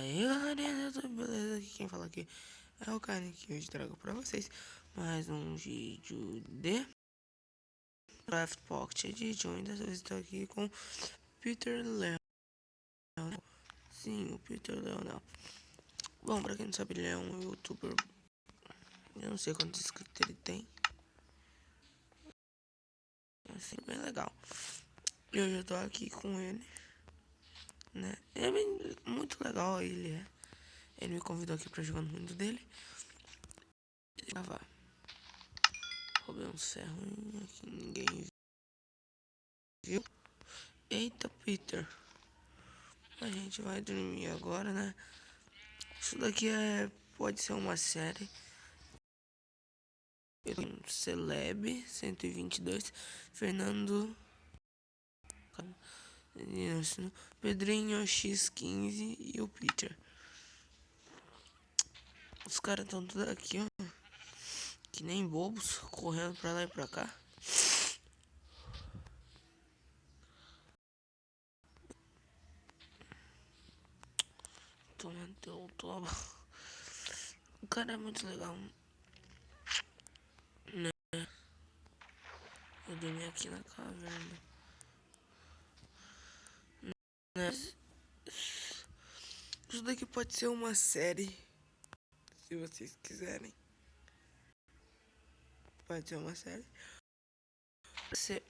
Aí galerinha, beleza? Aqui quem fala aqui é o Karen, que hoje trago pra vocês mais um vídeo de Craft Pocket Edition. Ainda estou aqui com Peter Leonel. Sim, o Peter Leonel. Bom, pra quem não sabe, ele é um youtuber. Eu não sei quantos inscritos ele tem. Assim, bem legal. E hoje eu tô aqui com ele, né? É muito legal, ele é. Ele me convidou aqui pra jogar no mundo dele. E gravar. Roubei uns ferros que ninguém viu. Eita, Peter. A gente vai dormir agora, né? Isso daqui pode ser uma série. Celeb 122, Fernando, Pedrinho X15 e o Peter. Os caras estão tudo aqui, ó. Que nem bobos, correndo pra lá e pra cá. Tomando toma. O cara é muito legal, né? Eu dormi aqui na caverna, né? Isso daqui pode ser uma série, se vocês quiserem. Pode ser uma série. Você...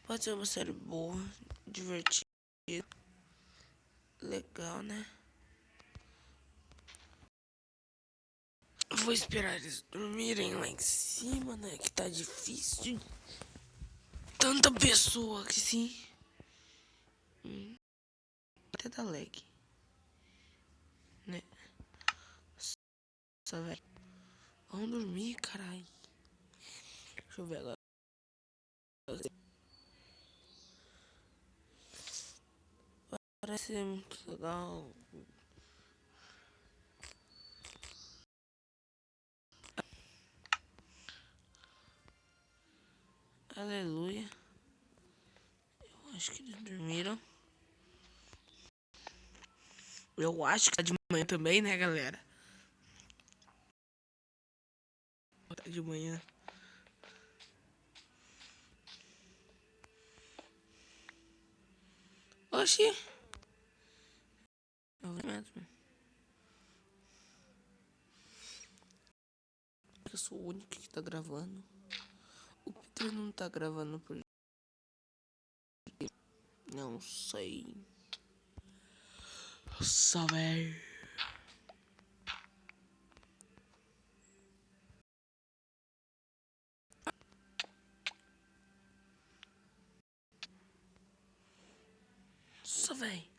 Pode ser uma série boa, divertida, legal, né? Vou esperar eles dormirem lá em cima, né? Que tá difícil. Tanta pessoa que sim. Até dá lag, né? Só velho. Vamos dormir, caralho. Deixa eu ver agora. Parece ser muito legal. Aleluia. Eu acho que eles dormiram. Eu acho que tá de manhã também, né, galera? Tá de manhã. Oxi. Eu sou o único que tá gravando. O Peter não tá gravando por... Não sei. Nossa, velho. Nossa, velho.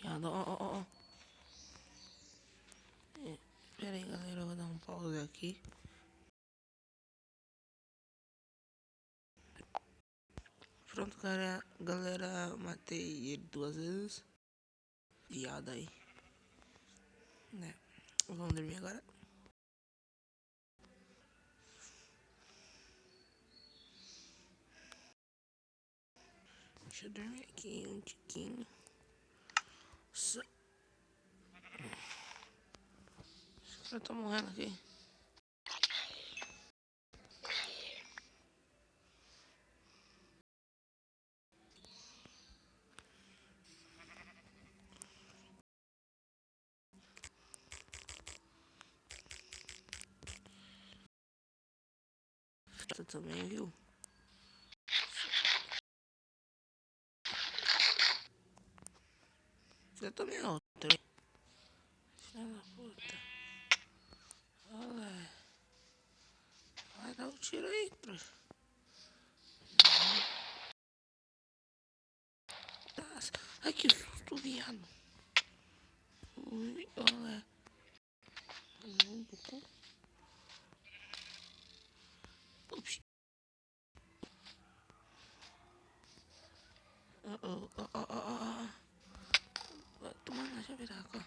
Viado, ó. Pera aí, galera. Eu vou dar um pause aqui. Pronto, galera, matei ele 2 vezes. Viado aí, né? Vamos dormir agora. Deixa eu dormir aqui um tiquinho. Nossa. Eu tô morrendo aqui. Tu também, viu? Eu também outra. Filha da puta. Olha. Vai dar um tiro aí, trouxa. Ai, que susto. Pronto, viado. Ui, olha. Ups. Vai tomar na javiraca.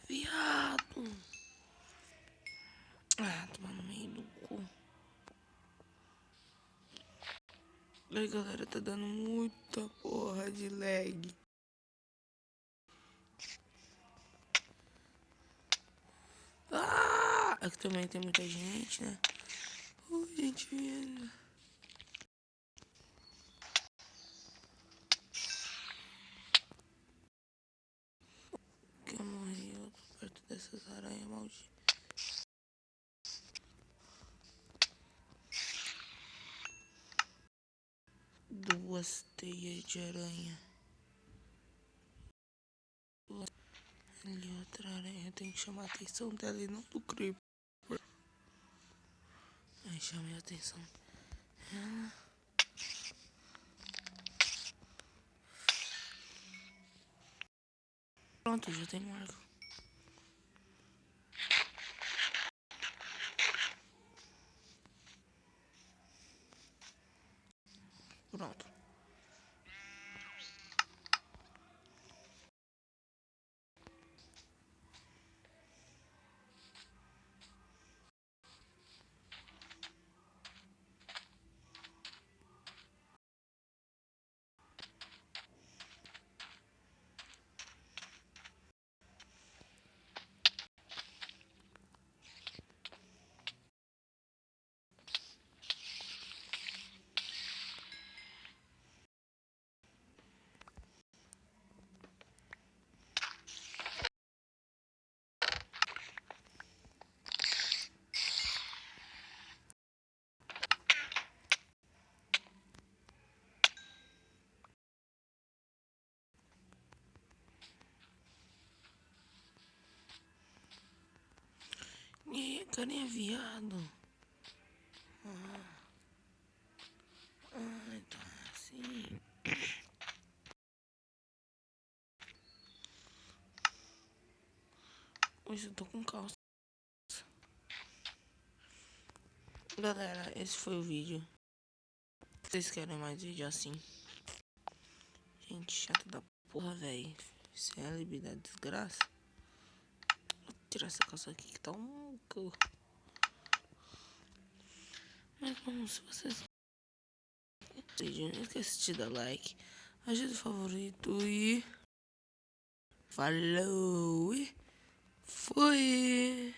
Viado. Ah, tomar no meio do cu. Aí, galera, tá dando muita porra de lag. Ah! Aqui também tem muita gente, né? Gente vindo. Que eu morri, eu tô perto dessas aranhas malditas. Duas teias de aranha. Ali outra aranha, tem que chamar a atenção dela e não do creeper. Aí chamei a atenção dela. Pronto, já tem um arco. Pronto. E cadê viado? Então é assim. Hoje eu tô com calça. Galera, esse foi o vídeo. Vocês querem mais vídeo assim? Gente, chato da porra, velho. Isso é a libido da desgraça. Vou tirar essa calça aqui que tá um... Mas bom, se vocês... Não esquece de dar like, ajuda o favorito e... Falou e... Fui!